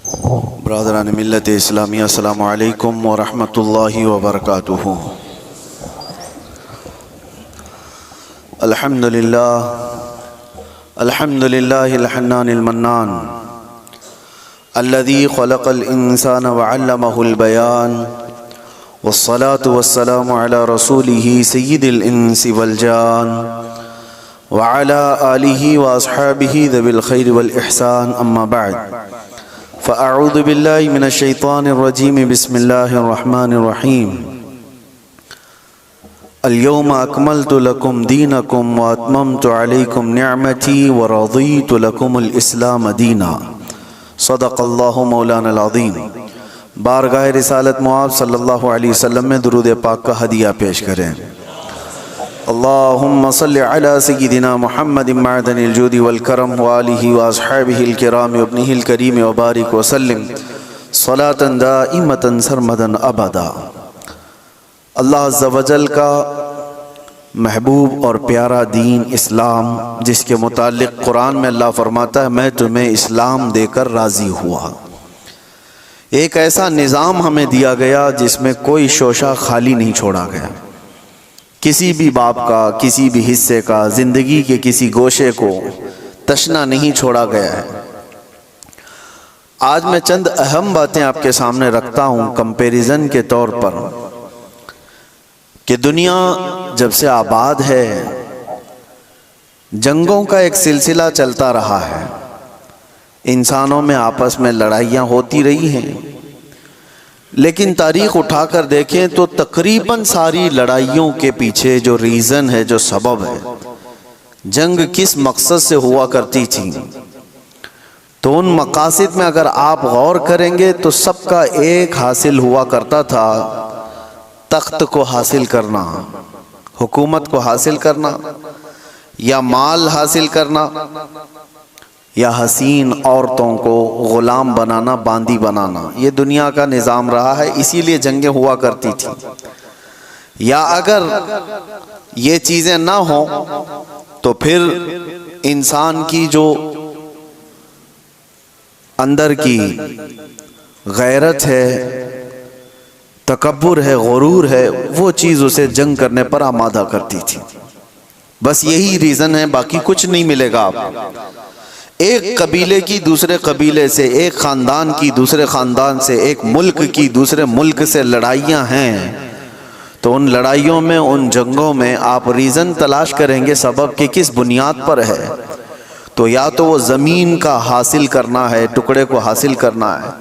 ब्रादरान मिल्लत इस्लामिया अस्सलामु अलैकुम व रहमतुल्लाहि व बरकातुहू। अल्हम्दुलिल्लाहिल हन्नानिल मन्नान अल्लज़ी खलक़ल इंसान व अल्लमहुल बयान वस्सलातु वस्सलामु अला रसूलिही सय्यिदिल इंसी वल जान व अला आलिही व अस्हाबिही ज़िल खैरि वल इहसान अम्मा बअद फ़अऊज़ु बिल्लाहि मिनश शैतानिर रजीम बिस्मिल्लाहिर रहमानिर रहीम। अल-यौम अकमलतु लकुम दीनकुम व अतममतु अलैकुम निअमती व रज़ीतु लकुमुल इस्लाम दीना। सदक़ल्लाहु मौलाना अज़ीम। बारगाह रिसालत मुआब सल्लल्लाहु अलैहि वसल्लम में दुरूद पाक का हदिया पेश करें। अल्लाहुम्मा सल्लि अला सय्यिदिना मुहम्मदिन मअदनिल जूदि वल करम व आलिहि व अस्हाबिहिल किराम व इब्निहिल करीम व बारिक व सल्लिम सलातन दाइमतन सरमदन अबदा। अल्लाह अज़्ज़ा वजल का महबूब और प्यारा दीन इस्लाम, जिसके मुतालिक कुरान में अल्लाह फरमाता है मैं तुम्हें इस्लाम देकर राज़ी हुआ। एक ऐसा निज़ाम हमें दिया गया जिसमें कोई शोशा खाली नहीं छोड़ा गया। किसी भी बाप का, किसी भी हिस्से का, ज़िंदगी के किसी गोशे को तशना नहीं छोड़ा गया है। आज मैं चंद अहम बातें आपके सामने रखता हूँ कंपैरिजन के तौर पर कि दुनिया जब से आबाद है जंगों का एक सिलसिला चलता रहा है, इंसानों में आपस में लड़ाइयाँ होती रही हैं, लेकिन तारीख़ उठाकर देखें तो तकरीबन सारी लड़ाइयों के पीछे जो रीज़न है, जो सबब है, जंग किस मकसद से हुआ करती थी, तो उन मकासद में अगर आप गौर करेंगे तो सबका एक हासिल हुआ करता था, तख्त को हासिल करना, हुकूमत को हासिल करना, या माल हासिल करना, या हसीन औरतों को ग़ुलाम बनाना, बांदी बनाना। ये दुनिया का निज़ाम रहा है, इसीलिए जंगें हुआ करती थी। या अगर ये चीज़ें ना हो तो फिर इंसान की जो अंदर की गैरत है, तकब्बुर है, गुरूर है, वो चीज़ उसे जंग करने पर आमादा करती थी। बस यही रीज़न है, बाकी कुछ नहीं मिलेगा आप। एक कबीले की दूसरे कबीले से, एक ख़ानदान की दूसरे ख़ानदान से, एक मुल्क की दूसरे मुल्क से लड़ाइयाँ हैं, तो उन लड़ाइयों में, उन जंगों में आप रीज़न तलाश करेंगे सबब कि किस बुनियाद पर है। तो या तो वो ज़मीन का हासिल करना है, टुकड़े को हासिल करना है,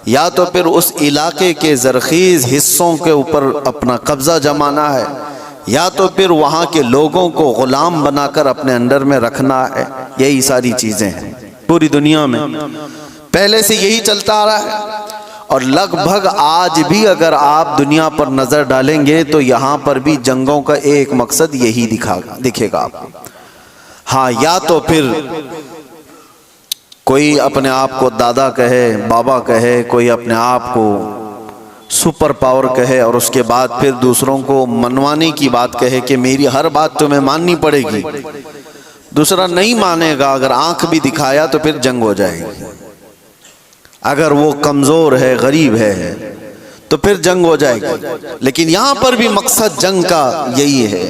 या तो फिर उस इलाके के ज़रख़ीज़ हिस्सों के ऊपर अपना कब्ज़ा जमाना है, या तो फिर वहाँ के लोगों को ग़ुलाम बनाकर अपने अंडर में रखना है। यही सारी चीज़ें हैं पूरी दुनिया में, पहले से यही चलता आ रहा है। और लगभग आज भी अगर आप दुनिया पर नज़र डालेंगे तो यहाँ पर भी जंगों का एक मकसद यही दिखेगा आपको। हाँ, या तो फिर कोई अपने आप को दादा कहे, बाबा कहे, कोई अपने आप को सुपर पावर कहे और उसके बाद फिर दूसरों को मनवाने की बात कहे कि मेरी हर बात तुम्हें माननी पड़ेगी। दूसरा नहीं मानेगा, अगर आंख भी दिखाया तो फिर जंग हो जाएगी। अगर वो कमज़ोर है, गरीब है, तो फिर जंग हो जाएगी। लेकिन यहाँ पर भी मकसद जंग का यही है।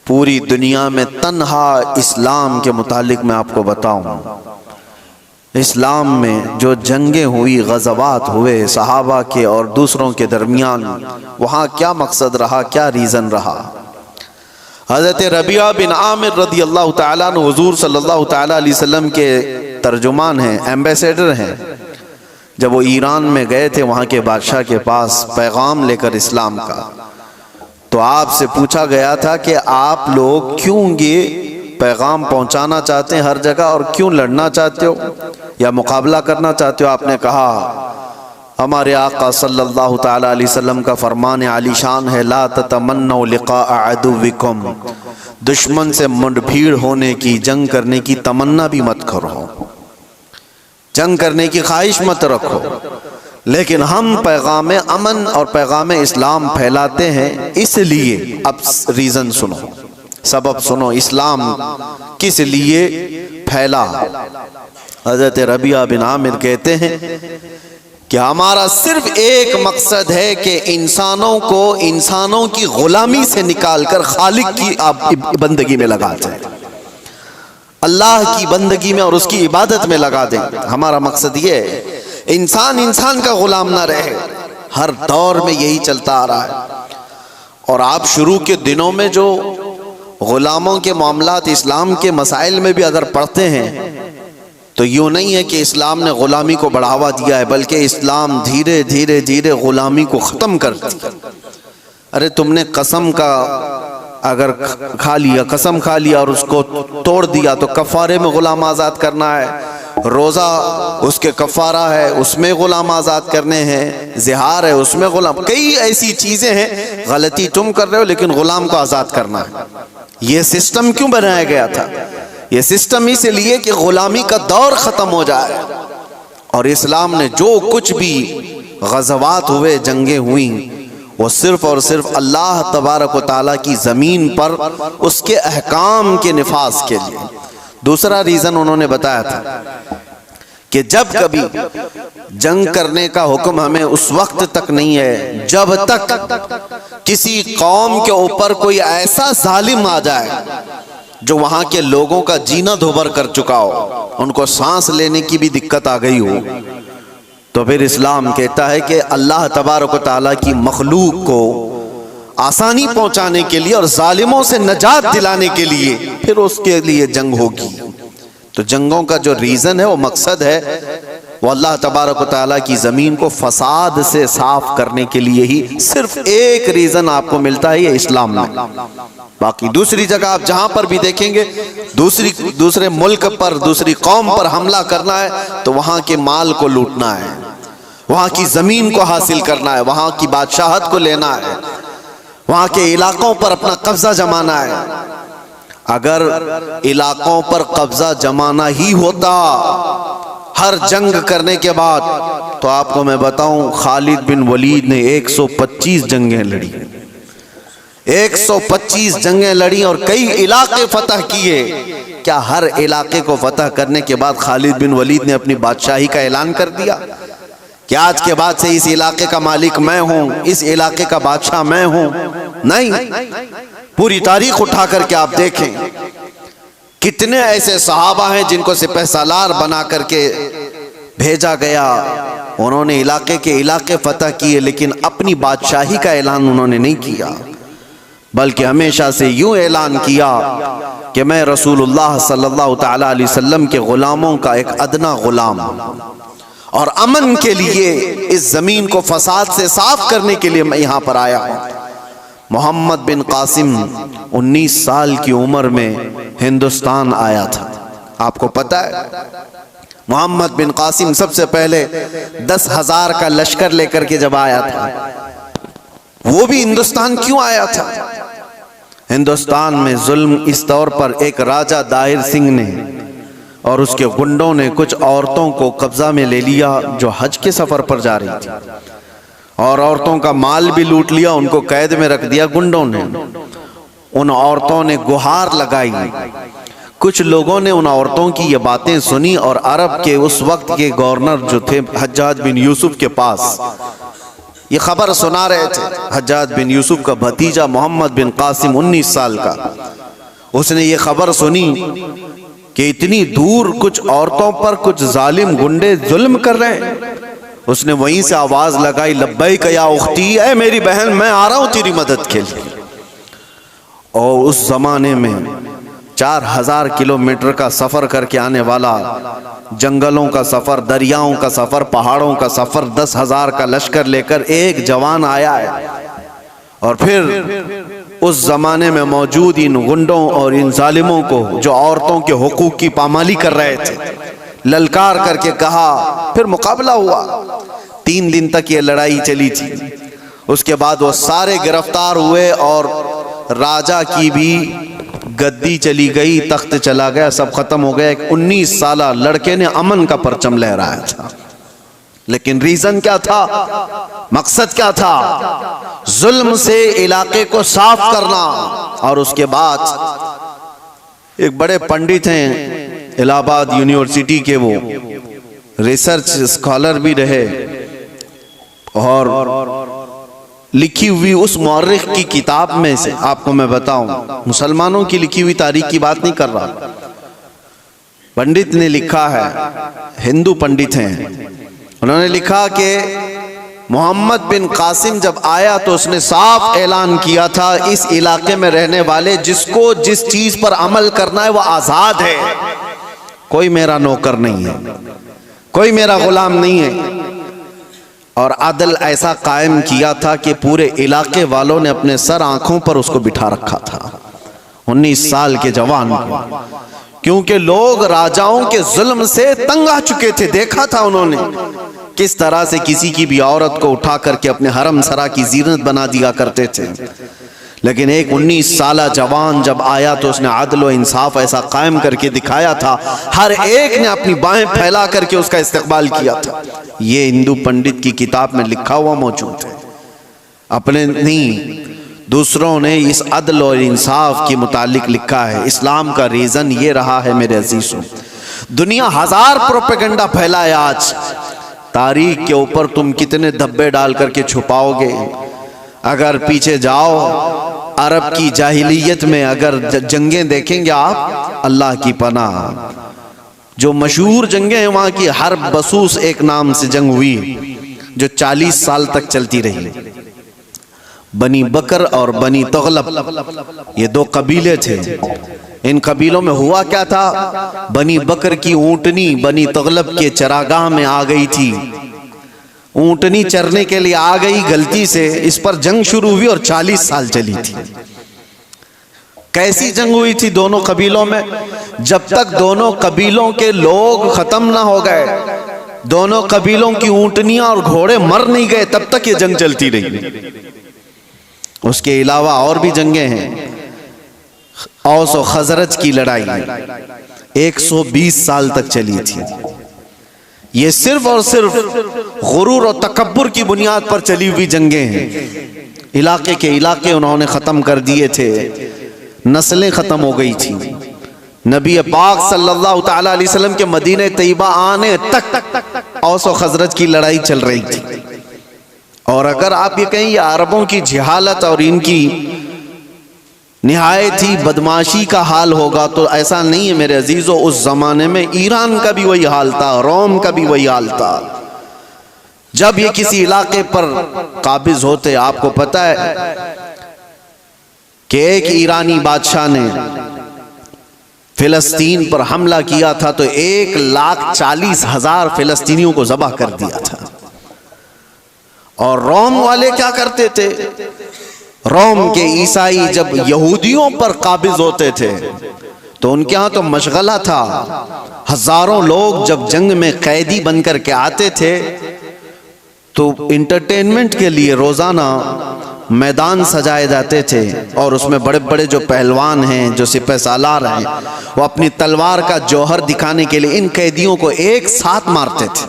पूरी दुनिया में तन्हा इस्लाम के मुतालिक मैं आपको बताऊं, इस्लाम में जो जंगें हुई, ग़ज़वात हुए सहाबा के और दूसरों के दरमियान, वहाँ क्या मकसद रहा, क्या रीज़न रहा। हज़रत रबिया बिन आमिर रज़ी अल्लाह ताला अन्हु हुज़ूर सल्लल्लाहु ताला अलैहि वसल्लम के तर्जुमान हैं, एम्बेसडर हैं। जब वो ईरान में गए थे वहाँ के बादशाह के पास पैगाम लेकर इस्लाम का, तो आपसे पूछा गया था कि आप लोग क्यों ये पैगाम पहुंचाना चाहते हैं हर जगह, और क्यों लड़ना चाहते हो या मुकाबला करना चाहते हो। आपने कहा हमारे आका सल्लल्लाहु ताला अलैहि वसल्लम का फरमान आलीशान है, ला ततमन्नौ लिक़ा अदुव्विकुम, दुश्मन से मुठभीड़ होने की, जंग करने की तमन्ना भी मत करो, जंग करने की ख्वाहिश मत रखो। लेकिन हम पैगाम अमन और पैगाम इस्लाम फैलाते हैं, इसलिए अब रीज़न सुनो, सबब सुनो, इस्लाम किस लिए फैला। हजरत रबिया बिन आमिर कहते हैं कि हमारा सिर्फ एक मकसद है कि इंसानों को इंसानों की गुलामी से निकालकर खालिक की आप बंदगी में लगा दें, अल्लाह की बंदगी में और उसकी इबादत में लगा दें। हमारा मकसद ये है इंसान इंसान का गुलाम ना रहे। हर दौर में यही चलता आ रहा है। और आप शुरू के दिनों में जो गुलामों के मामलात इस्लाम के मसाइल में भी अगर पढ़ते हैं तो यूँ नहीं है कि इस्लाम ने ग़ुलामी को बढ़ावा दिया है, बल्कि इस्लाम धीरे धीरे धीरे ग़ुलामी को ख़त्म कर दिया। अरे तुमने कसम का अगर खा लिया, कसम खा लिया और उसको तोड़ दिया तो कफ़ारे में ग़ुलाम आज़ाद करना है, रोज़ा उसके कफ़ारा है उसमें ग़ुलाम आज़ाद करने हैं, ज़िहार है उसमें ग़ुलाम, कई ऐसी चीज़ें हैं। गलती तुम कर रहे हो लेकिन ग़ुलाम को आज़ाद करना है। ये सिस्टम क्यों बनाया गया था? ये सिस्टम इसलिए कि गुलामी का दौर ख़त्म हो जाए। और इस्लाम ने जो कुछ भी गज़वात हुए, जंगें हुई, वो सिर्फ़ और सिर्फ अल्लाह तबारक व तआला की ज़मीन पर उसके अहकाम के निफाज के लिए। दूसरा रीज़न उन्होंने बताया था कि जब कभी जंग करने का हुक्म हमें उस वक्त तक नहीं है जब तक किसी कौम के ऊपर कोई ऐसा जालिम आ जाए जो वहाँ के लोगों का जीना धोबर कर चुका हो, उनको सांस लेने की भी दिक्कत आ गई हो, तो फिर इस्लाम कहता है कि अल्लाह तबारक व तआला की मखलूक को आसानी पहुँचाने के लिए और जालिमों से नजात दिलाने के लिए फिर उसके लिए जंग होगी। तो जंगों का जो रीज़न है, वो मकसद है, वो अल्लाह तबारक व तआला की ज़मीन को फसाद से साफ करने के लिए ही सिर्फ एक रीज़न आपको मिलता है, ये इस्लाम में। बाकी दूसरी जगह आप जहाँ पर भी देखेंगे दूसरे मुल्क पर, दूसरी कौम पर हमला करना है तो वहाँ के माल को लूटना है, वहाँ की ज़मीन को हासिल करना है, वहाँ की बादशाहत को लेना है, वहाँ के इलाकों पर अपना कब्जा जमाना है। अगर इलाकों पर कब्जा जमाना ही होता हर जंग करने के बाद, तो आपको मैं बताऊं खालिद बिन वलीद ने 125 जंगें लड़ी, 125 जंगें लड़ी और कई इलाके फतह किए। क्या हर इलाके को फतह करने के बाद खालिद बिन वलीद ने अपनी बादशाही का ऐलान कर दिया कि आज के बाद से इस इलाके का मालिक मैं हूं, इस इलाके का बादशाह मैं हूं? नहीं, पूरी तारीख उठा करके आप देखें कितने ऐसे सहाबा हैं जिनको सिपहसालार बना करके भेजा गया, उन्होंने इलाके फतह किए, लेकिन अपनी बादशाही का ऐलान उन्होंने नहीं किया, बल्कि हमेशा से यूं ऐलान किया कि मैं रसूलुल्लाह सल्लल्लाहु तआला अलैहि वसल्लम के गुलामों का एक अदना गुलाम और अमन के लिए इस जमीन को फसाद से साफ करने के लिए मैं यहाँ पर आया हूँ। मोहम्मद बिन कासिम 19 साल की उम्र में हिंदुस्तान आया था। आपको पता है मोहम्मद बिन कासिम सबसे पहले 10,000 का लश्कर लेकर के जब आया था, वो भी हिंदुस्तान क्यों आया था? हिंदुस्तान में जुल्म इस तौर पर एक राजा दाहिर सिंह ने और उसके गुंडों ने कुछ औरतों को कब्जा में ले लिया जो हज के सफर पर जा रही थी, और औरतों का माल भी लूट लिया, उनको कैद में रख दिया गुंडों ने। उन औरतों ने गुहार लगाई, कुछ लोगों ने उन औरतों की ये बातें सुनी और अरब के उस वक्त के गवर्नर जो थे हज्जाज बिन यूसुफ के पास ये खबर सुना रहे थे। हज्जाज बिन यूसुफ का भतीजा मोहम्मद बिन कासिम 19 साल का, उसने ये खबर सुनी कि इतनी दूर कुछ औरतों पर कुछ जालिम गुंडे जुल्म कर रहे हैं। उसने वहीं से आवाज लगाई, लब्बैक या उख्ती, ऐ मेरी बहन मैं आ रहा हूं तेरी मदद के लिए। और उस जमाने में 4000 किलोमीटर का सफर करके आने वाला, जंगलों का सफर, दरियाओं का सफर, पहाड़ों का सफर, 10,000 का लश्कर लेकर एक जवान आया है। और फिर उस जमाने में मौजूद इन गुंडों और इन जालिमों को जो औरतों के हुकूक की पामाली कर रहे थे, ललकार करके कहा। फिर मुकाबला हुआ, 3 दिन तक ये लड़ाई चली थी। उसके बाद वो सारे गिरफ्तार हुए और राजा की भी गद्दी चली गई, तख्त चला गया, सब खत्म हो गया। एक 19 साला लड़के ने अमन का परचम लहराया था, लेकिन रीजन क्या था, मकसद क्या था? जुल्म से इलाके को साफ करना। और उसके बाद एक बड़े पंडित हैं इलाहाबाद यूनिवर्सिटी के वो रिसर्च स्कॉलर भी रहे और लिखी हुई उस मौर्रिख की किताब में से आपको मैं बताऊं, मुसलमानों की लिखी हुई तारीख की बात नहीं कर रहा, पंडित ने लिखा है, हिंदू पंडित हैं, उन्होंने लिखा कि मोहम्मद बिन कासिम जब आया तो उसने साफ ऐलान किया था इस इलाके में रहने वाले जिसको जिस चीज पर अमल करना है वो आजाद है, कोई मेरा नौकर नहीं है, कोई मेरा गुलाम नहीं है। और अदल ऐसा कायम किया था कि पूरे इलाके वालों ने अपने सर आंखों पर उसको बिठा रखा था, 19 साल के जवान को, क्योंकि लोग राजाओं के जुल्म से तंग आ चुके थे। देखा था उन्होंने किस तरह से किसी की भी औरत को उठा करके अपने हरम सरा की जीनत बना दिया करते थे। लेकिन एक 19 साला जवान जब आया तो उसने अदल व इंसाफ ऐसा कायम करके दिखाया था, हर एक ने अपनी बाहें फैला करके उसका इस्तकबाल किया था। ये हिंदू पंडित की किताब में लिखा हुआ मौजूद है, अपने नहीं दूसरों ने इस अदल और इंसाफ के मुतालिक लिखा है। इस्लाम का रीजन ये रहा है मेरे अजीजों, दुनिया हजार प्रोपेगेंडा फैलाए आज, तारीख के ऊपर तुम कितने धब्बे डाल करके छुपाओगे। अगर पीछे जाओ अरब की जाहिलियत में अगर जंगें देखेंगे आप, अल्लाह की पनाह, जो मशहूर जंगें हैं वहां की, हर बसूस एक नाम से जंग हुई जो 40 साल तक चलती रही। बनी बकर और बनी तगलब ये दो कबीले थे। इन कबीलों में हुआ क्या था, बनी बकर की ऊंटनी बनी तगलब के चरागाह में आ गई थी, ऊंटनी चरने के लिए आ गई गलती से, इस पर जंग शुरू हुई और 40 साल चली थी। कैसी जंग हुई थी दोनों कबीलों में, जब तक दोनों कबीलों के लोग खत्म ना हो गए, दोनों कबीलों की ऊंटनियां और घोड़े मर नहीं गए, तब तक ये जंग चलती रही। उसके अलावा और भी जंगें हैं, औस और खजरज की लड़ाई 120 साल तक चली थी। ये सिर्फ और सिर्फ गुरूर और तकब्बुर की बुनियाद पर चली हुई जंगें हैं। इलाके के इलाके उन्होंने ख़त्म कर दिए थे, नस्लें ख़त्म हो गई थी। नबी पाक सल्लल्लाहु ताला अलैहि वसल्लम के मदीने तैयबा आने तक औस और खजरज की लड़ाई चल रही थी। और अगर आप ये कहें ये अरबों की जहालत और इनकी निहायत ही बदमाशी का हाल होगा, तो ऐसा नहीं है मेरे अजीजों। उस जमाने में ईरान का भी वही हाल था, रोम का भी वही हाल था। जब ये किसी इलाके पर काबिज होते, आपको पता है कि एक ईरानी बादशाह ने फिलिस्तीन पर हमला किया था तो 1,40,000 फिलिस्तीनियों को ज़बह कर दिया था। और रोम वाले क्या करते थे, रोम के ईसाई जब यहूदियों पर काबिज होते थे तो उनके यहाँ तो मशगला था। हजारों लोग जब जंग में कैदी बनकर के आते थे तो इंटरटेनमेंट के लिए रोजाना मैदान सजाए जाते थे और उसमें बड़े बड़े जो पहलवान हैं, जो सिपह सालार हैं, वो अपनी तलवार का जौहर दिखाने के लिए इन कैदियों को एक साथ मारते थे।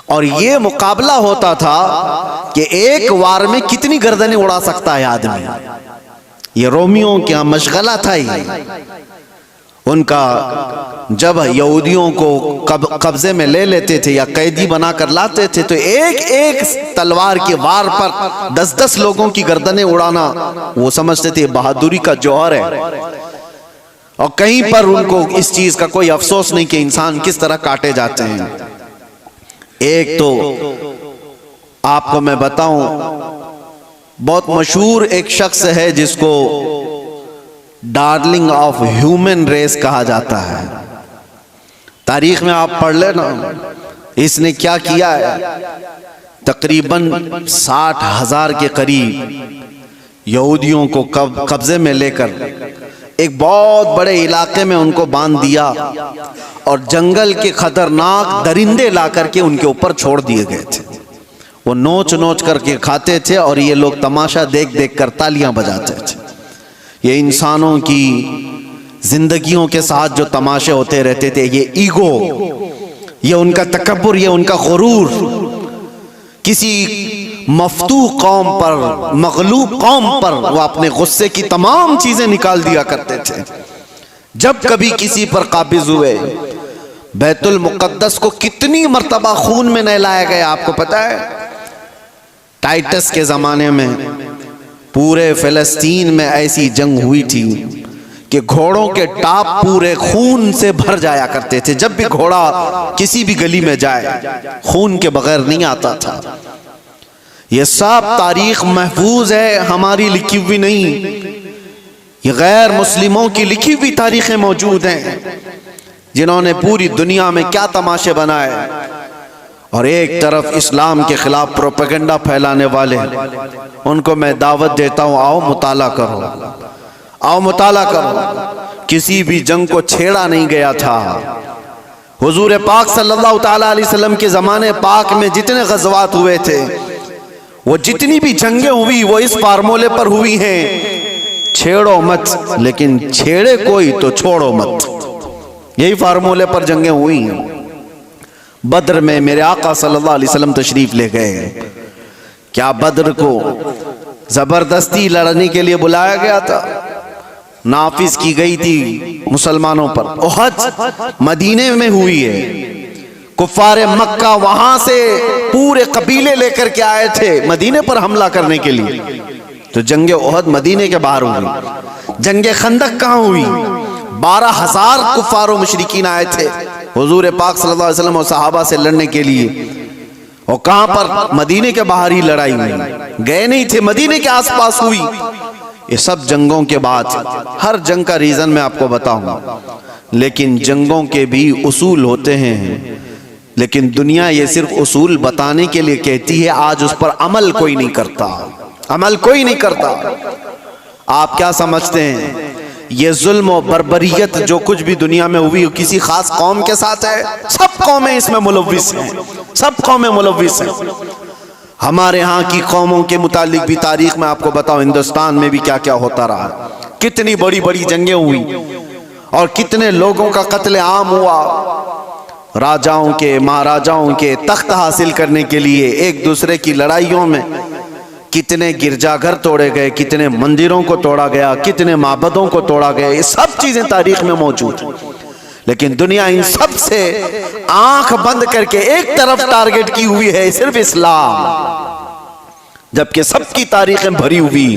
और ये मुकाबला होता था कि एक वार में कितनी गर्दनें उड़ा सकता है आदमी। ये रोमियों क्या मशगला था ही उनका। जब यहूदियों को कब्जे में ले लेते थे या कैदी बनाकर लाते थे तो एक एक तलवार के वार पर 10-10 लोगों की गर्दनें उड़ाना वो समझते थे बहादुरी का जौहर है। और कहीं पर उनको इस चीज का कोई अफसोस नहीं कि इंसान किस तरह काटे जाते हैं। एक तो आपको मैं बताऊं, बहुत मशहूर एक शख्स है जिसको डार्लिंग ऑफ ह्यूमन रेस कहा जाता है। तारीख में आप पढ़ लेना, इसने क्या किया है, तकरीबन 60,000 के करीब यहूदियों को कब्जे में लेकर एक बहुत बड़े इलाके में उनको बांध दिया और जंगल के खतरनाक दरिंदे ला करके उनके ऊपर छोड़ दिए गए थे। वो नोच नोच करके खाते थे और ये लोग तमाशा देख देख कर तालियां बजाते थे। ये इंसानों की जिंदगियों के साथ जो तमाशे होते रहते थे, ये ईगो, ये उनका तकब्बुर, ये उनका गुरूर, किसी मफ्तू कौम पर, मगलूब कौम पर वो अपने गुस्से की तमाम चीजें निकाल दिया करते थे। जब कभी किसी पर काबिज हुए, बैतुल मुक़द्दस को कितनी मर्तबा खून में नहलाया गया आपको पता है? टाइटस के ज़माने में पूरे फ़लस्तीन में ऐसी जंग हुई थी कि घोड़ों के टाप पूरे खून से भर जाया करते थे। जब भी घोड़ा किसी भी गली में जाए खून के बगैर नहीं आता था। ये सब तारीख महफूज है, हमारी लिखी हुई नहीं, ये गैर मुस्लिमों की लिखी हुई तारीखें मौजूद हैं, जिन्होंने पूरी दुनिया में क्या तमाशे बनाए। और एक तरफ इस्लाम के खिलाफ प्रोपेगेंडा फैलाने वाले, उनको मैं दावत देता हूँ, आओ मुताला करो, आओ मुताला करो। किसी भी जंग को छेड़ा नहीं गया था। हुजूर पाक सल्लल्लाहु ताला अलैहि वसल्लम के ज़माने पाक में जितने गज़वात हुए थे, वो जितनी भी जंगें हुई वो इस फार्मूले पर हुई हैं, छेड़ो मत, लेकिन छेड़े कोई तो छोड़ो मत। यही फार्मूले पर जंगें हुई हैं। बद्र में मेरे आका सल्लल्लाहु अलैहि वसल्लम तशरीफ ले गए। क्या बद्र को जबरदस्ती लड़ने के लिए बुलाया गया था? नाफिज की गई थी मुसलमानों पर। उहद मदीने में हुई है। कुफारे मक्का वहां से पूरे कबीले लेकर के आए थे मदीने पर हमला करने के लिए। तो जंगे उहद मदीने के बाहर हुई। जंगे खंदक कहाँ हुई? 12,000 कुफार मुशरिकीन आए थे हुजूर पाक सल्लल्लाहु अलैहि वसल्लम और सहाबा से लड़ने के लिए। और कहां पर? मदीने के बाहर ही लड़ाई हुई, गए नहीं थे, मदीने के आसपास हुई। ये सब जंगों के बाद, हर जंग का रीजन मैं आपको बताऊंगा, लेकिन जंगों के भी उसूल होते हैं। लेकिन दुनिया ये सिर्फ उसूल बताने के लिए कहती है, आज उस पर अमल कोई नहीं करता, अमल कोई नहीं करता। आप क्या समझते हैं ये जुल्म और बर्बरियत जो कुछ भी दुनिया में हुई किसी खास कौम के साथ है? सब कौमें इसमें मुलव्विस हैं, सब कौमें मुलव्विस हैं। हमारे यहाँ की कौमों के मुतालिक भी तारीख में आपको बताओ, हिंदुस्तान में भी क्या क्या होता रहा, कितनी बड़ी बड़ी जंगें हुई और कितने लोगों का कत्ले आम हुआ। राजाओं के, महाराजाओं के तख्त हासिल करने के लिए एक दूसरे की लड़ाइयों में कितने गिरजाघर तोड़े गए, कितने मंदिरों को तोड़ा गया, कितने माबदों को तोड़ा गया। ये सब चीजें तारीख में मौजूद हैं। लेकिन दुनिया इन सब से आंख बंद करके एक तरफ टारगेट की हुई है, सिर्फ इस्लाम, जबकि सबकी तारीखें भरी हुई।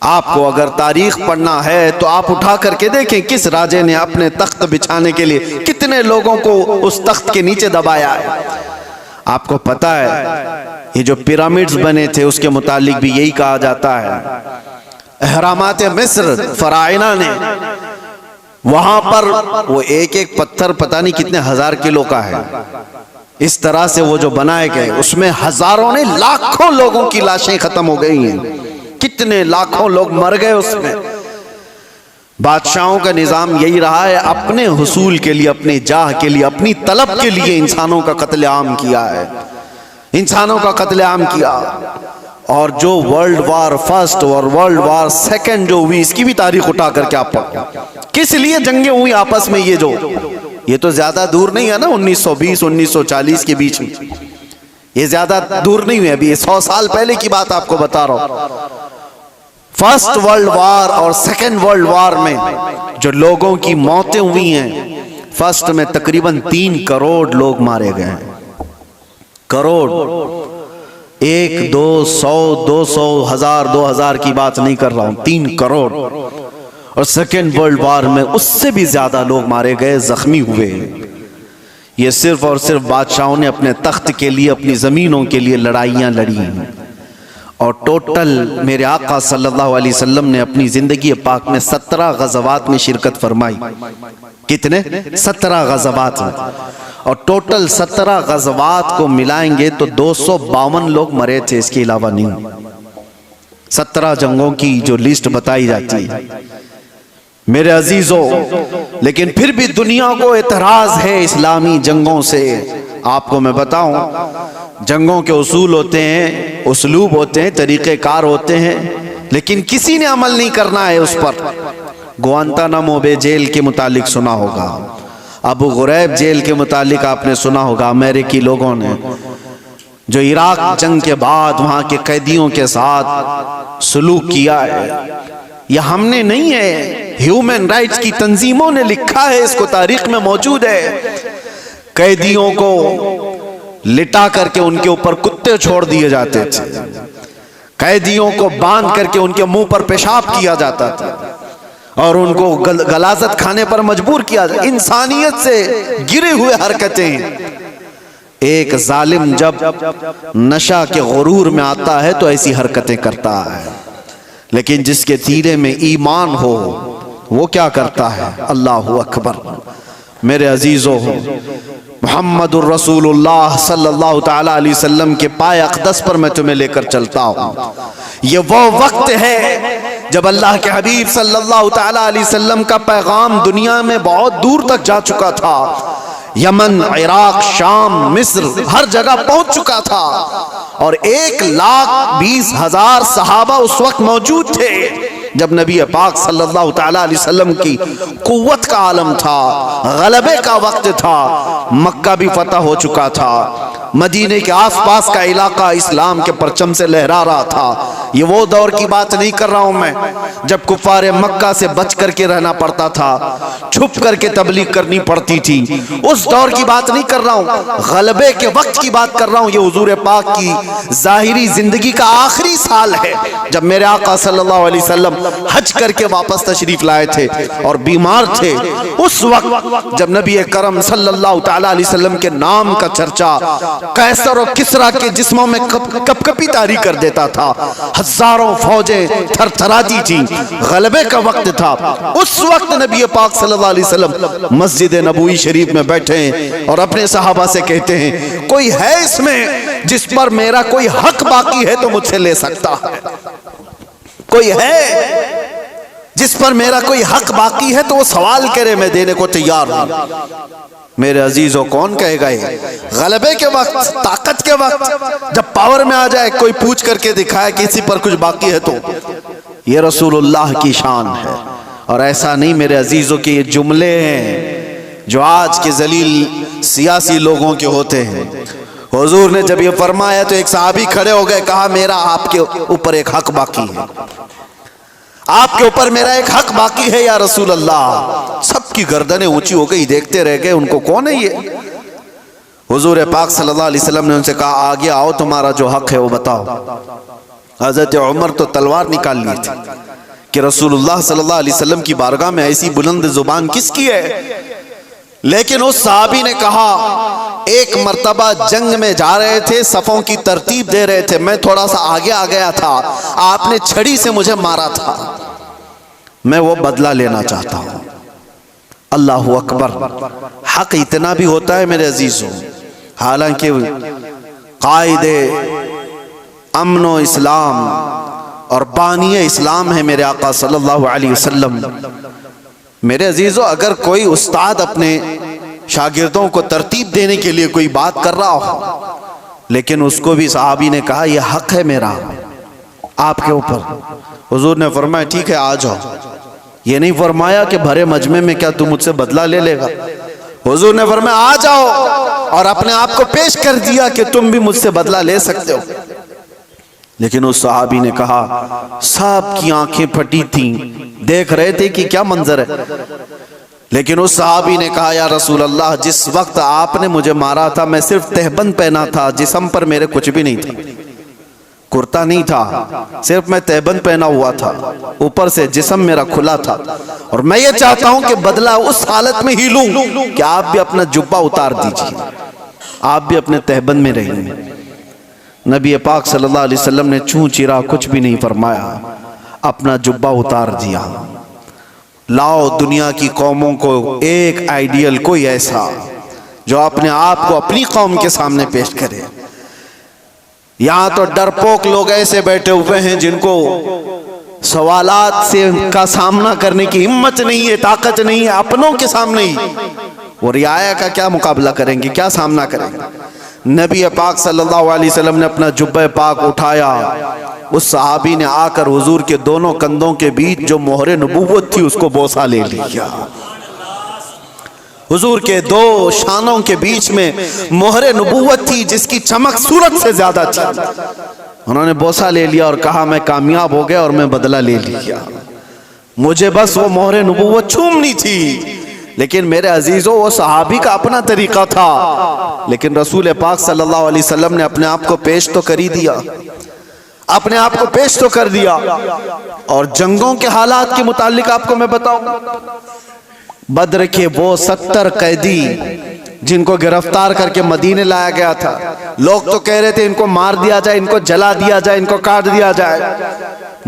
आपको अगर तारीख पढ़ना है तो आप उठा करके देखें किस राजे ने अपने तख्त बिछाने के लिए कितने लोगों को उस तख्त के नीचे दबाया है। आपको पता है ये जो पिरामिड्स बने थे उसके मुतालिक भी यही कहा जाता है। अहरामात मिस्र फराइना ने, वहां पर वो एक एक पत्थर पता नहीं कितने हजार किलो का है, इस तरह से वो जो बनाए गए उसमें हजारों ने, लाखों लोगों की लाशें खत्म हो गई हैं, कितने लाखों लोग मर गए उसमें। बादशाहों का निजाम यही रहा है, अपने हुसूल के लिए, अपने जाह के लिए, अपनी तलब के लिए इंसानों का कत्लेआम किया है, इंसानों का कत्लेआम किया। और जो वर्ल्ड वार फर्स्ट और वर्ल्ड वार सेकंड जो हुई, इसकी भी तारीख उठा करके आप पढ़ो, किस लिए जंगें हुई आपस में। ये तो ज्यादा दूर नहीं है ना, 1920 1940 के बीच में, ये ज्यादा दूर नहीं हुई, अभी 100 साल पहले की बात आपको बता रहा हूं। फर्स्ट वर्ल्ड वार और सेकंड वर्ल्ड वार में जो लोगों की मौतें हुई हैं, फर्स्ट में तकरीबन 3 करोड़ लोग मारे गए हैं। करोड़, 1 2 100 200 1000 2000 की बात नहीं कर रहा हूं, 3 करोड़। और सेकेंड वर्ल्ड वार में उससे भी ज्यादा लोग मारे गए, जख्मी हुए। ये सिर्फ और सिर्फ बादशाहों ने अपने तख्त के लिए, अपनी जमीनों के लिए लड़ाइयां लड़ी। और टोटल मेरे आका सल्लल्लाहु अलैहि वसल्लम ने अपनी जिंदगी पाक में 17 गज़वात में शिरकत फरमाई। कितने? 17 गज़वात में। और टोटल 17 गज़वात को मिलाएंगे तो 252 लोग मरे थे, इसके अलावा नहीं। 17 जंगों की जो लिस्ट बताई जाती है मेरे अजीजों, लेकिन फिर भी दुनिया को एतराज है इस्लामी जंगों से। आपको मैं बताऊं, जंगों के उसूल होते हैं, उसलूब होते हैं, तरीक़ेकार होते हैं, लेकिन किसी ने अमल नहीं करना है उस पर। गुआंतानामो बे जेल के मुतालिक सुना होगा, अबू गुरैब जेल के मुतालिक आपने सुना होगा, अमेरिकी लोगों ने जो इराक जंग के बाद वहां के कैदियों के साथ सलूक किया है। यह हमने नहीं है, ह्यूमन राइट्स की तंजीमों ने लिखा है, इसको तारीख में मौजूद है, कैदियों को लिटा करके उनके ऊपर कुत्ते छोड़ दिए जाते थे, कैदियों को बांध करके उनके मुंह पर पेशाब किया जाता था और उनको गलाजत खाने पर मजबूर किया जाता। इंसानियत से गिरे हुए हरकतें। एक जालिम जब नशा के गुरूर में आता है तो ऐसी हरकतें करता है, लेकिन जिसके सीने में ईमान हो वो क्या करता है? अल्लाहु अकबर। मेरे अजीजों, मुहम्मदुर रसूलुल्लाह सल्लल्लाहु ताला अलैहि वसल्लम के पाए अक़दस पर मैं तुम्हें लेकर चलता हूँ। ये वो वक्त है जब अल्लाह के हबीब सल्लल्लाहु ताला अलैहि वसल्लम का पैगाम दुनिया में बहुत दूर तक जा चुका था। यमन, इराक, शाम, मिस्र, हर जगह पहुंच चुका था और 1,20,000 सहाबा उस वक्त मौजूद थे जब नबी पाक सल्लल्लाहु ताला अलैहि वसल्लम की कुव्वत का आलम था, गलबे का वक्त था। मक्का भी फतह हो चुका था, मदीने के आसपास का इलाका इस्लाम के परचम से लहरा रहा था। ये वो दौर की बात नहीं कर रहा हूं मैं जब कुफारे मक्का से बच करके रहना पड़ता था, छुप करके तबलीग करनी पड़ती थी, उस दौर की बात नहीं कर रहा हूं। गलबे के वक्त की बात कर रहा हूं। ये हुजूर पाक की जाहिरी जिंदगी का आखिरी साल है जब मेरे आका सल्लल्लाहु अलैहि वसल्लम हज करके वापस तशरीफ लाए थे और बीमार थे। उस वक्त जब नबी करम सल्लल्लाहु ताला अलैहि वसल्लम के नाम का चर्चा कैसर और किसरा के जिस्मों में कपकपी तारी कर देता था, हजारों फौजें थरथराती थी, गलबे का वक्त था। उस वक्त नबी पाक सल्लल्लाहु अलैहि वसल्लम मस्जिद नबवी शरीफ में बैठे हैं और अपने सहाबा से कहते हैं, कोई है इसमें जिस पर मेरा कोई हक बाकी है तो मुझसे ले सकता है? कोई है जिस पर मेरा कोई हक बाकी है तो वो सवाल करे, मैं देने को तैयार हूं। मेरे अजीजों, कौन कहेगा ये? गलबे के वक्त, ताकत के वक्त, जब पावर में आ जाए कोई पूछ करके दिखाए किसी पर कुछ बाकी है तो ये रसूलुल्लाह की शान है। और ऐसा नहीं मेरे अजीजों के ये जुमले हैं जो आज के जलील सियासी लोगों के होते हैं। हुजूर ने जब ये फरमाया तो एक सहाबी खड़े हो गए, कहा मेरा आपके ऊपर एक हक बाकी है, आपके ऊपर मेरा एक हक बाकी है या रसूल अल्लाह। सबकी गर्दनें ऊंची हो गई, देखते रह गए उनको, कौन है ये? हुजूर पाक सल्लल्लाहु अलैहि वसल्लम ने उनसे कहा, आगे आओ, तुम्हारा जो हक है वो बताओ। हजरत उमर तो तलवार निकाल ली थी कि रसूलुल्लाह सल्लल्लाहु अलैहि वसल्लम की बारगाह में ऐसी बुलंद जुबान किसकी है? लेकिन उस साहबी ने कहा, एक मर्तबा जंग में जा रहे थे, सफों की तरतीब दे रहे थे, मैं थोड़ा सा आगे आ गया था, आपने छड़ी से मुझे मारा था, मैं वो बदला लेना चाहता हूं। अल्लाहु अकबर। हक इतना भी होता है मेरे अजीजों, हालांकि कायदे अमनो इस्लाम और बानिए इस्लाम है मेरे आका सल्लल्लाहु अलैहि वसल्लम। मेरे अजीजों, अगर कोई उस्ताद अपने शागिर्दों को तरतीब देने के लिए कोई बात कर रहा हो, लेकिन उसको भी सहाबी ने कहा यह हक है मेरा आपके ऊपर, हुजूर ने फरमाया ठीक है आ जाओ। ये नहीं फरमाया कि भरे मजमे में क्या तू मुझसे बदला ले लेगा, हुजूर ने फरमाया आ जाओ, और अपने आप को पेश कर दिया कि तुम भी मुझसे बदला ले सकते हो। लेकिन उस सहाबी ने कहा, सब की आंखें फटी थी, देख रहे थे कि क्या मंजर है, लेकिन उस सहाबी ने कहा, या रसूल अल्लाह, जिस वक्त आपने मुझे मारा था मैं सिर्फ तहबंद पहना था, जिस्म पर मेरे कुछ भी नहीं था, कुर्ता नहीं था, सिर्फ मैं तहबंद पहना हुआ था, ऊपर से जिस्म मेरा खुला था, और मैं ये चाहता हूं कि बदला उस हालत में ही लूं कि आप भी अपना जुब्बा उतार दीजिए, आप भी अपने तहबंद में रहिए। नबी पाक सल्लल्लाहु अलैहि वसल्लम ने छू चिरा कुछ भी नहीं फरमाया, अपना जुब्बा उतार दिया। लाओ दुनिया की कौमों को एक आइडियल, कोई ऐसा जो अपने आप को अपनी कौम के सामने पेश करे। यहां तो डरपोक लोग ऐसे बैठे हुए हैं जिनको सवालात से का सामना करने की हिम्मत नहीं है, ताकत नहीं है, अपनों के सामने ही वो रियाया का क्या मुकाबला करेंगे, क्या सामना करेंगे। नबी पाक सल्लल्लाहु अलैहि वसल्लम ने अपना जुब्बा पाक उठाया, उस सहाबी ने आकर हुजूर के दोनों कंधों के बीच जो मोहरे नबूवत थी उसको बोसा ले लिया। हुजूर के दो शानों के बीच में मोहरे नबूवत थी जिसकी चमक सूरत से ज्यादा थी। उन्होंने बोसा ले लिया और कहा मैं कामयाब हो गया और मैं बदला ले लिया। मुझे बस वो मोहरे नबूवत छूमनी थी। लेकिन मेरे अजीजों, वो सहाबी का अपना तरीका था, लेकिन रसूल पाक सल्लल्लाहु अलैहि वसल्लम ने अपने आप को पेश तो कर ही दिया, अपने आप को पेश तो कर दिया। और जंगों के हालात के मुतालिक आपको मैं बताऊं, बद्र के वो 70 कैदी जिनको गिरफ्तार करके मदीने लाया गया था, लोग तो कह रहे थे इनको मार दिया जाए, इनको जला दिया जाए, इनको काट दिया जाए।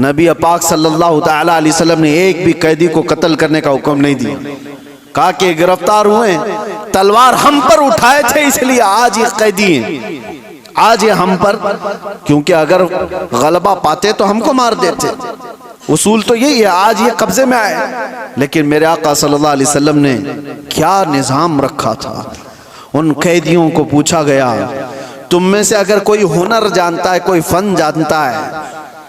नबी पाक सल्लल्लाहु ताला अलैहि वसल्लम ने एक भी कैदी को कत्ल करने का हुक्म नहीं दिया। कहा कि गिरफ्तार हुए, तलवार हम पर उठाए थे, इसलिए आज ये कैदी हैं, आज ये हम पर, क्योंकि अगर गलबा पाते तो हमको मार देते। उसूल तो यही है, आज ये कब्जे में आए। लेकिन मेरे आका सल्लल्लाहु अलैहि वसल्लम ने क्या निजाम रखा था। उन कैदियों को पूछा गया, तुम में से अगर कोई हुनर जानता है, कोई फन जानता है,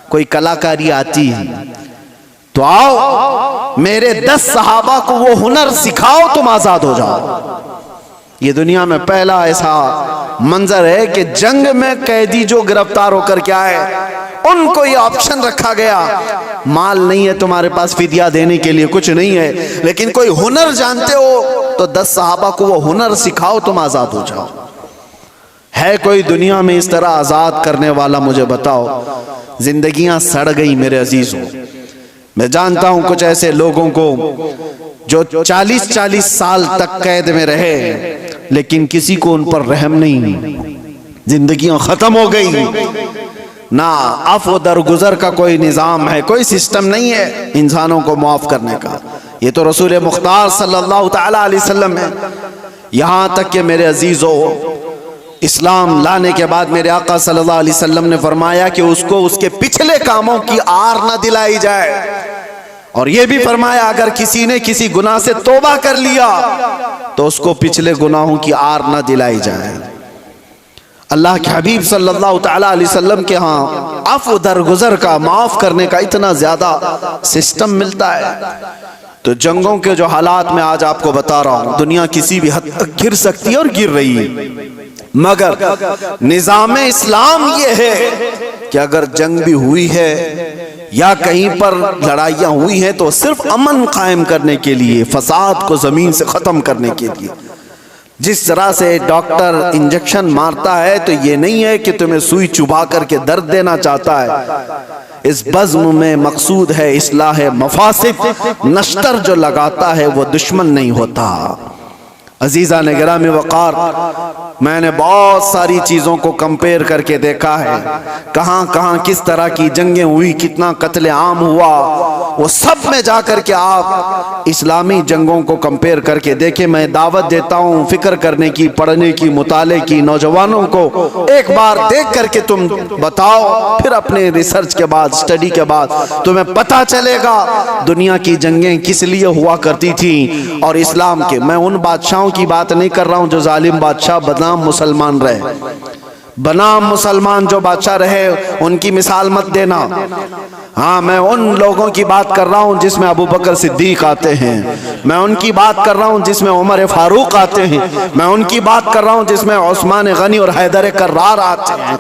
कोई कलाकारी आती है, तो आओ मेरे 10 सहाबा को वो हुनर सिखाओ, तुम आजाद हो जाओ। ये दुनिया में पहला ऐसा मंजर है कि जंग में कैदी जो गिरफ्तार होकर के आए, उनको ये ऑप्शन रखा गया, माल नहीं है तुम्हारे पास फिदिया देने के लिए, कुछ नहीं है, लेकिन कोई हुनर जानते हो तो 10 सहाबा को वो हुनर सिखाओ, तुम आजाद हो जाओ। है कोई दुनिया में इस तरह आजाद करने वाला? मुझे बताओ। जिंदगियां सड़ गई मेरे अजीजों। मैं जानता हूं कुछ ऐसे लोगों को जो 40-40 साल तक कैद में रहे, लेकिन किसी को उन पर रहम नहीं, जिंदगियां खत्म हो गई। ना अफ़्व दरगुजर का कोई निज़ाम है, कोई सिस्टम नहीं है इंसानों को माफ़ करने का। ये तो रसूल मुख्तार सल्लल्लाहु ताला अलैहि वसल्लम है। यहाँ तक कि मेरे अजीज़ों, इस्लाम लाने के बाद मेरे आका सल्लल्लाहु अलैहि वसल्लम ने फरमाया कि उसको उसके पिछले कामों की आर न दिलाई जाए, और ये भी फरमाया अगर किसी ने किसी गुनाह से तौबा कर लिया तो उसको पिछले गुनाहों की आर न दिलाई जाए। अल्लाह के हबीब सल्लल्लाहु ताला अलैहि वसल्लम के यहाँ अफ़्व दरगुजर का, माफ़ करने का इतना ज़्यादा सिस्टम मिलता है। तो जंगों के जो हालात में आज आपको बता रहा हूँ, दुनिया किसी भी हद तक गिर सकती है और गिर रही है, मगर निज़ाम इस्लाम ये है कि अगर जंग भी हुई है या कहीं पर लड़ाइयाँ हुई हैं तो सिर्फ अमन कायम करने के लिए, फसाद को ज़मीन से ख़त्म करने के लिए। जिस तरह से डॉक्टर इंजेक्शन मारता है तो ये नहीं है कि तुम्हें सुई चुभा करके दर्द देना चाहता है। इस बज़्म में मकसूद है इस्लाह मफासिद। नश्तर जो लगाता है वो दुश्मन नहीं होता। अजीज़ा ने गिरामी वक़ार, मैंने बहुत सारी चीज़ों को कंपेयर करके देखा है, कहाँ कहाँ किस तरह की जंगें हुई, कितना कत्ले आम हुआ, वो सब में जा कर के आप इस्लामी जंगों को कंपेयर करके देखें। मैं दावत देता हूँ फिक्र करने की, पढ़ने की, मुताले की। नौजवानों को एक बार देख करके तुम बताओ, फिर अपने रिसर्च के बाद, स्टडी के बाद तुम्हें पता चलेगा दुनिया की जंगें किस लिए हुआ करती थी। और इस्लाम के, मैं उन बादशाहों की बात नहीं कर रहा हूं जो जालिम बादशाह बनाम मुसलमान रहे, बनाम मुसलमान जो बादशाह रहे उनकी मिसाल मत देना। हाँ, मैं उन लोगों की बात कर रहा हूं जिसमें अबू बकर सिद्दीक आते हैं, मैं उनकी बात कर रहा हूं जिसमें उमर फारूक आते हैं, मैं उनकी बात कर रहा हूं जिसमें उस्मान गनी और हैदर कर्रार आते हैं,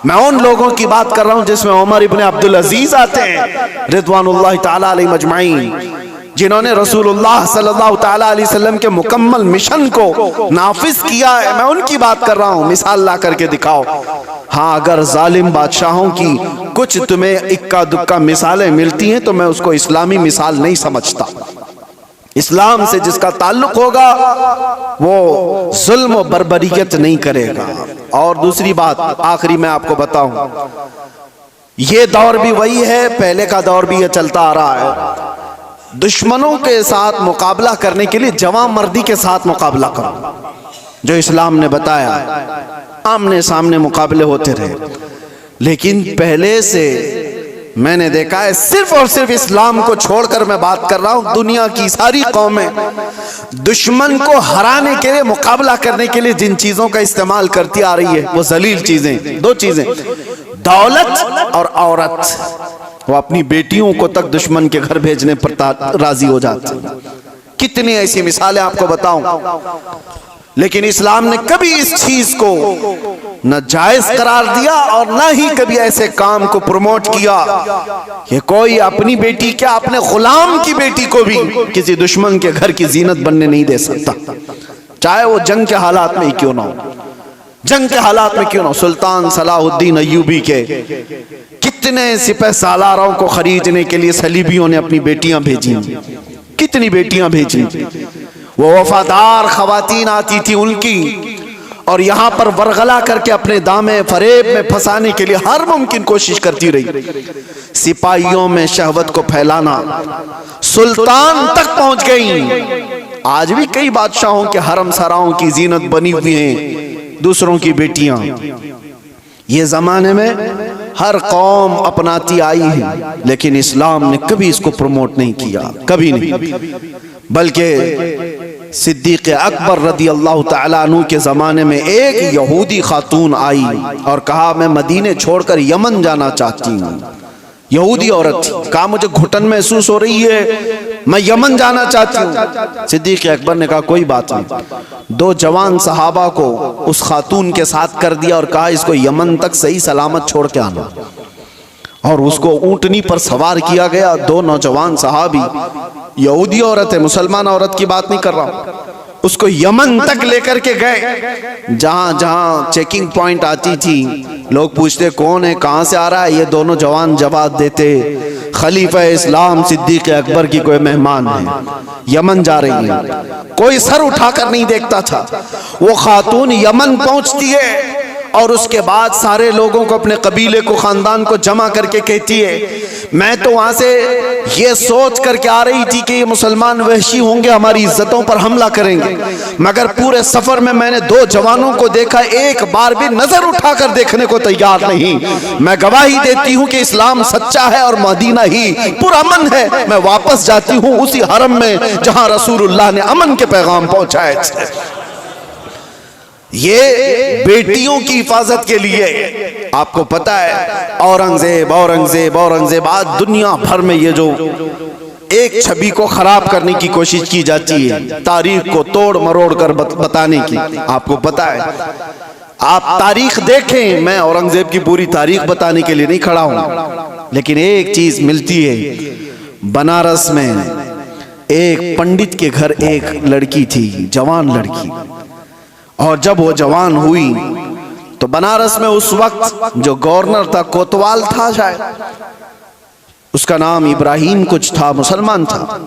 मैं उन लोगों की बात कर रहा हूं जिसमें उमर इब्न अब्दुल अजीज आते हैं रिदवानुल्लाह ताला अलैहिम अजमाइन, जिन्होंने रसूलुल्लाह सल्लल्लाहु ताला अलैहि वसल्लम के मुकम्मल मिशन को नाफिज किया है। मैं उनकी बात कर रहा हूँ, मिसाल ला करके दिखाओ। हाँ, अगर जालिम बादशाहों की कुछ तुम्हें इक्का दुक्का मिसालें मिलती हैं तो मैं उसको इस्लामी मिसाल नहीं समझता। इस्लाम से जिसका ताल्लुक होगा वो जुल्म और बर्बरियत नहीं करेगा। और दूसरी बात, आखिरी मैं आपको बताऊं, ये दौर भी वही है, पहले का दौर भी ये चलता आ रहा है। दुश्मनों के साथ मुकाबला करने के लिए जवां मर्दी के साथ मुकाबला करो, जो इस्लाम ने बताया। आमने सामने मुकाबले होते रहे, लेकिन पहले से मैंने देखा है, सिर्फ और सिर्फ इस्लाम को छोड़कर मैं बात कर रहा हूं, दुनिया की सारी कौमें दुश्मन को हराने के लिए, मुकाबला करने के लिए जिन चीजों का इस्तेमाल करती आ रही है वो जलील चीजें, दो चीजें, दौलत और औरत। वो अपनी बेटियों को तक दुश्मन के घर भेजने पर राजी हो जाते हैं। कितनी ऐसी मिसालें आपको बताऊं। लेकिन इस्लाम ने कभी इस चीज को न जायज करार दिया और न ही कभी ऐसे काम को प्रमोट किया कि कोई अपनी बेटी क्या अपने गुलाम की बेटी को भी किसी दुश्मन के घर की जीनत बनने नहीं दे सकता, चाहे वो जंग के हालात में ही क्यों ना हो। जंग के हालात में क्यों ना। सुल्तान सलाहुद्दीन अय्यूबी के कितने सिपह सालारों को खरीदने के लिए सलीबियों ने अपनी बेटियां भेजी, कितनी बेटियां भेजी। वो वफादार खवातीन आती थी उनकी, और यहाँ पर वरगला करके अपने दामे फरेब में फंसाने के लिए हर मुमकिन कोशिश करती रही। सिपाहियों में शहवत को फैलाना सुल्तान तक पहुंच गई। आज भी कई बादशाहों के हरम सराओं की जीनत बनी हुई हैं दूसरों की बेटियां। ये जमाने में हर कौम अपनाती आई है, लेकिन इस्लाम ने कभी इसको प्रमोट नहीं किया, कभी नहीं। बल्कि सिद्दीक़ अकबर रदी अल्लाह ताला अन्हु के ज़माने में एक यहूदी खातून आई और कहा मैं मदीने छोड़कर यमन जाना चाहती हूँ। यहूदी औरत थी, कहा मुझे घुटन महसूस हो रही है, मैं यमन जाना चाहती हूँ। सिद्दीक़ अकबर ने कहा कोई बात नहीं। 2 जवान सहाबा को उस खातून के साथ कर दिया और कहा इसको यमन तक सही सलामत छोड़ के आना। और उसको ऊंटनी पर सवार किया गया। 2 नौजवान सहाबी, यहूदी औरत है, मुसलमान औरत की बात नहीं कर रहा हूं, उसको यमन तक लेकर के गए। जहां जहां चेकिंग पॉइंट आती थी लोग पूछते कौन है, कहां से आ रहा है, ये दोनों जवान जवाब देते खलीफा इस्लाम सिद्दीक़ अकबर की कोई मेहमान है, यमन जा रही है। कोई सर उठाकर नहीं देखता था। वो खातून यमन पहुंचती है और उसके बाद सारे लोगों को, अपने कबीले को, खानदान को जमा करके कहती है मैं तो वहां से ये सोच करके आ रही थी कि ये मुसलमान वहशी होंगे, हमारी इज्जतों पर हमला करेंगे, मगर पूरे सफर में मैंने 2 जवानों को देखा, एक बार भी नजर उठाकर देखने को तैयार नहीं। मैं गवाही देती हूँ कि इस्लाम सच्चा है और मदीना ही पुरअमन है। मैं वापस जाती हूँ उसी हरम में जहां रसूलुल्लाह ने अमन के पैगाम पहुंचाए थे। ये बेटियों की हिफाजत के लिए। आपको पता है औरंगजेब औरंगजेब औरंगजेब, आज दुनिया भर में ये जो एक छवि को खराब करने की कोशिश की जाती है, तारीख को तोड़ मरोड़ कर बताने की। आपको पता है, आप तारीख देखें, मैं औरंगजेब की पूरी तारीख बताने के लिए नहीं खड़ा हूं, लेकिन एक चीज मिलती है। बनारस में एक पंडित के घर एक लड़की थी, जवान लड़की, और जब वो जवान हुई तो बनारस में उस वक्त जो गवर्नर था, कोतवाल था शायद, उसका नाम इब्राहिम कुछ था, मुसलमान था,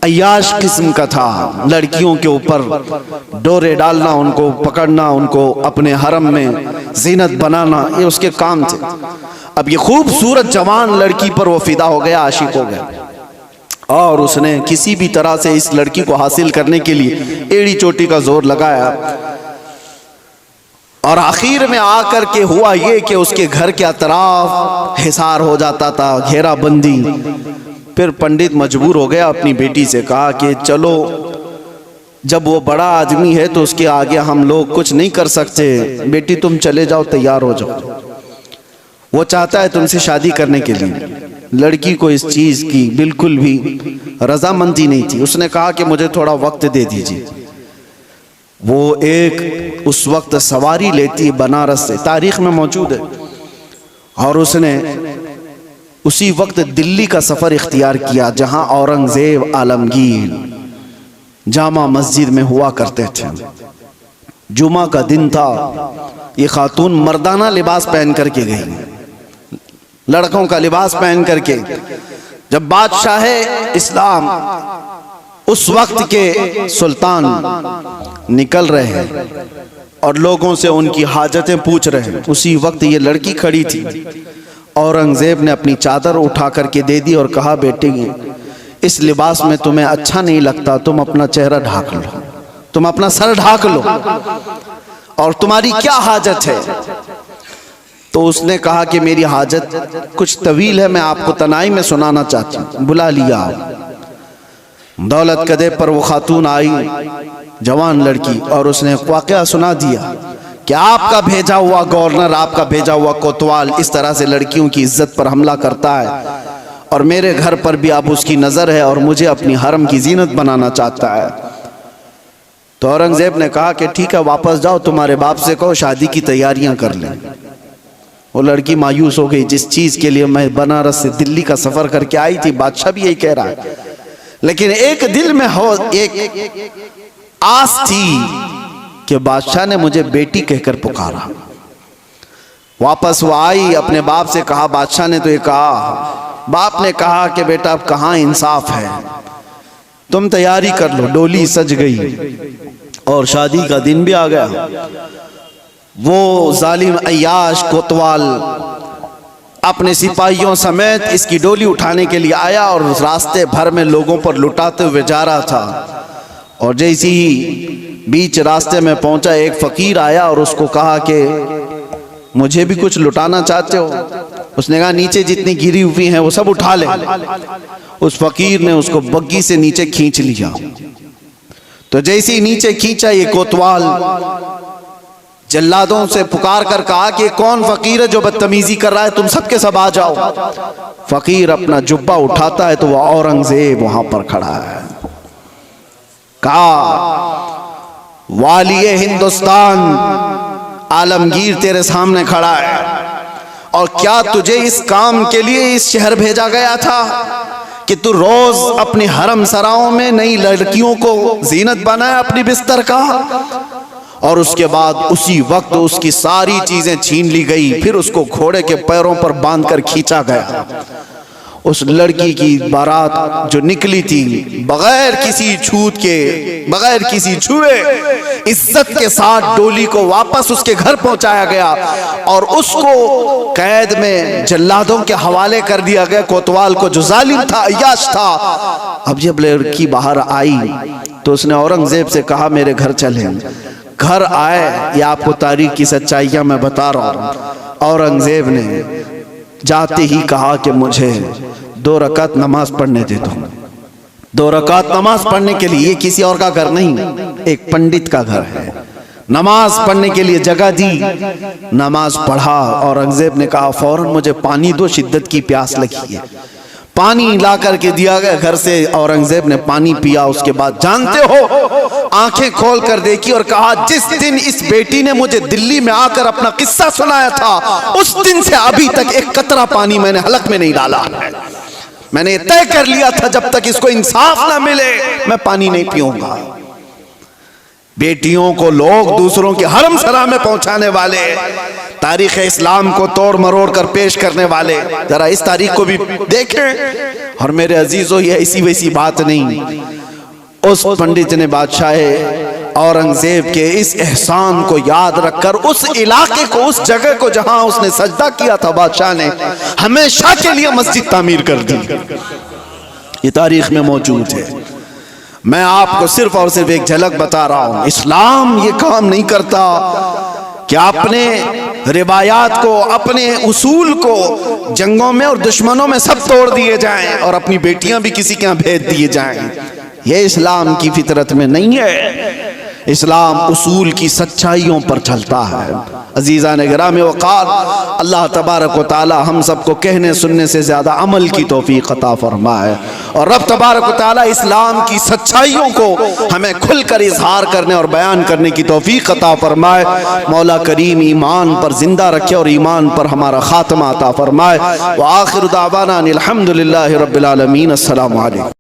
अय्याश किस्म का था। लड़कियों के ऊपर डोरे डालना, उनको पकड़ना, उनको अपने हरम में जीनत बनाना, ये उसके काम थे। अब ये खूबसूरत जवान लड़की पर वो फिदा हो गया, आशिक हो गया, और उसने किसी भी तरह से इस लड़की को हासिल करने के लिए एड़ी चोटी का जोर लगाया। और आखिर में आकर के हुआ ये कि उसके घर के अतराफ हिसार हो जाता था, घेराबंदी। फिर पंडित मजबूर हो गया, अपनी बेटी से कहा कि चलो, जब वो बड़ा आदमी है तो उसके आगे हम लोग कुछ नहीं कर सकते, बेटी तुम चले जाओ, तैयार हो जाओ। वो चाहता है तुमसे शादी करने के लिए। लड़की को इस चीज की बिल्कुल भी रजामंदी नहीं थी। उसने कहा कि मुझे थोड़ा वक्त दे दीजिए। वो एक उस वक्त सवारी लेती बनारस से, तारीख में मौजूद है, और उसने उसी वक्त दिल्ली का सफर इख्तियार किया जहां औरंगजेब आलमगीर जामा मस्जिद में हुआ करते थे। जुमा का दिन था। ये खातून मर्दाना लिबास पहन करके गई, लड़कों का लिबास पहन करके। जब बादशाह इस्लाम उस वक्त के सुल्तान निकल रहे हैं और लोगों से उनकी हाजतें पूछ रहे हैं, उसी वक्त ये लड़की खड़ी थी। औरंगजेब ने अपनी चादर उठा करके दे दी और कहा बेटी, इस लिबास में तुम्हें अच्छा नहीं लगता, तुम अपना चेहरा ढाक लो, तुम अपना सर ढाक लो, और तुम्हारी क्या हाजत है। तो उसने कहा कि मेरी हाजत कुछ तवील है, मैं आपको तनाई में सुनाना चाहती हूँ। बुला लिया। दौलत कदे पर वो खातून आई, जवान लड़की, और उसने वाकया सुना दिया कि आपका भेजा हुआ गवर्नर, आपका भेजा हुआ कोतवाल इस तरह से लड़कियों की इज्जत पर हमला करता है, और मेरे घर पर भी अब उसकी नजर है और मुझे अपनी हरम की जीनत बनाना चाहता है। तो औरंगजेब ने कहा कि ठीक है, वापस जाओ, तुम्हारे बाप से कहो शादी की तैयारियां कर लें। वो लड़की मायूस हो गई, जिस चीज के लिए मैं बनारस से दिल्ली का सफर करके आई थी, बादशाह भी यही कह रहा है, लेकिन एक दिल में हो एक आस थी कि बादशाह ने मुझे बेटी कहकर पुकारा। वापस वो आई, अपने बाप से कहा, बादशाह ने तो ये कहा। बाप ने कहा कि बेटा अब कहाँ इंसाफ है, तुम तैयारी कर लो। डोली सज गई और शादी का दिन भी आ गया। वो जालिम अय्याश कोतवाल अपने सिपाहियों समेत इसकी डोली उठाने के लिए आया और रास्ते भर में लोगों पर लुटाते हुए जा रहा था। और जैसे ही बीच रास्ते में पहुंचा, एक फकीर आया और उसको कहा कि मुझे भी कुछ लुटाना चाहते हो? उसने कहा नीचे जितनी गिरी हुई हैं वो सब उठा ले। उस फकीर ने उसको बग्गी से नीचे खींच लिया। तो जैसे ही नीचे खींचा, ये कोतवाल जल्लादों से पुकार कर कहा कि कौन फकीर है जो बदतमीजी कर रहा है, तुम सबके सब आ जाओ। फकीर अपना जुब्बा उठाता है तो वह औरंगजेब वहां पर खड़ा है। कहा वालिए हिंदुस्तान आलमगीर तेरे सामने खड़ा है, और क्या तुझे इस काम के लिए इस शहर भेजा गया था कि तू रोज अपनी हरम सराओं में नई लड़कियों को जीनत बनाए अपनी बिस्तर का? और उसके बाद उसी वक्त उसकी सारी चीजें छीन ली गई, फिर उसको घोड़े के पैरों पर बांधकर खींचा गया। उस लड़की की बारात जो निकली थी बगैर किसी छूत के, बगैर किसी छुए, इज्जत के साथ डोली को वापस उसके घर पहुंचाया गया और उसको कैद में जल्लादों के हवाले कर दिया गया, कोतवाल को जो जालिम था, अय्याश था। अब जब लड़की बाहर आई तो उसने औरंगजेब से कहा मेरे घर चले। घर आए, या आपको तारीख की सच्चाइयां मैं बता रहा हूं। औरंगजेब ने जाते ही कहा कि मुझे 2 रकात नमाज पढ़ने दे दो। 2 रकात नमाज पढ़ने के लिए, ये किसी और का घर नहीं, एक पंडित का घर है। नमाज पढ़ने के लिए जगह दी, नमाज पढ़ा। औरंगजेब ने कहा फौरन मुझे पानी दो, शिद्दत की प्यास लगी है। पानी ला करके दिया गया घर से। औरंगजेब ने पानी पिया। उसके बाद जानते हो, आंखें खोल कर देखी और कहा जिस दिन इस बेटी ने मुझे दिल्ली में आकर अपना किस्सा सुनाया था, उस दिन से अभी तक एक कतरा पानी मैंने हलक में नहीं डाला है। मैंने तय कर लिया था जब तक इसको इंसाफ ना मिले मैं पानी नहीं पीऊंगा। बेटियों को लोग दूसरों के हरम सरा में पहुंचाने वाले, तारीख इस्लाम को तोड़ मरोड़ कर पेश करने वाले, जरा इस तारीख को भी देखें। और मेरे अजीजों, ये ऐसी वैसी बात नहीं। उस पंडित ने बादशाह औरंगजेब के इस एहसान को याद रखकर उस इलाके को, उस जगह को जहां उसने सजदा किया था, बादशाह ने हमेशा के लिए मस्जिद तामीर कर दी। ये तारीख में मौजूद है। मैं आपको सिर्फ और सिर्फ एक झलक बता रहा हूं। इस्लाम ये काम नहीं करता कि अपने रिवायात को, अपने उसूल को जंगों में और दुश्मनों में सब तोड़ दिए जाएं और अपनी बेटियां भी किसी के यहाँ भेज दिए जाएं। ये इस्लाम की फितरत में नहीं है। इस्लाम उसूल की सच्चाइयों पर चलता है। अजीज़ान गिराम वक़ार, अल्लाह तबारक व तआला हम सबको कहने सुनने से ज़्यादा अमल की तौफीक अता फरमाए, और रब तबारक व तआला इस्लाम की सच्चाइयों को हमें खुलकर इजहार करने और बयान करने की तौफीक अता फरमाए। मौला करीम ईमान पर जिंदा रखे और ईमान पर हमारा खात्मा अता फरमाए। व आखिर दावाना अनिल हम्दुलिल्लाहि रब्बिल आलमीन। अस्सलामु अलैकुम।